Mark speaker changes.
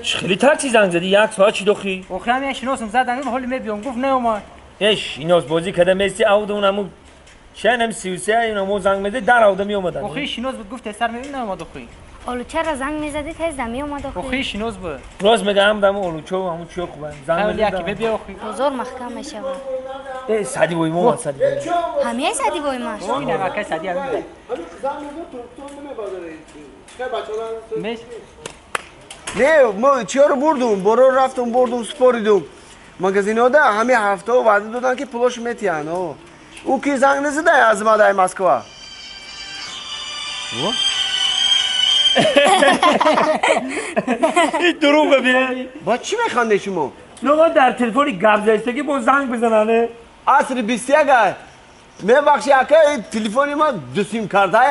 Speaker 1: خیلی تاکسی زنگ زدی یک ساعت چی دخی؟
Speaker 2: آخه همین شناسم زدن حالی می بیام گفت نه اومد.
Speaker 1: ايش ایناس بازی کده میستی اونمو شنم 33 اینمو زنگ میده در آوده می اومدن.
Speaker 2: آخه شناس بود گفت سر می اومد آخه.
Speaker 3: آلو چرا زنگ میزدی تیز دمی اومد
Speaker 2: آخه شناس بود.
Speaker 1: راست میگم دم اولوچو همون چی خوبه. زنگ
Speaker 2: میده.
Speaker 1: میده.
Speaker 2: بیا آخه.
Speaker 3: بزرگ محکم میشه.
Speaker 1: ای سادی وای مو سادی.
Speaker 3: همه سادی وای ماش.
Speaker 2: این نگاه سادی هم میده.
Speaker 4: نه ما چرا بردم برو رفتم بردم سپاریدم مغازینا ده همه هفته وعده دادن که پولش میتیان او کی زنگ نزده از مادای مسکو
Speaker 1: این دروغه ببین.
Speaker 4: با چی میخوانده شما
Speaker 1: نگاه در تلفنی گپ زدی که با زنگ بزننه.
Speaker 4: عصر 21 می بخشی اکا تلفنی ما دو سیم کارت های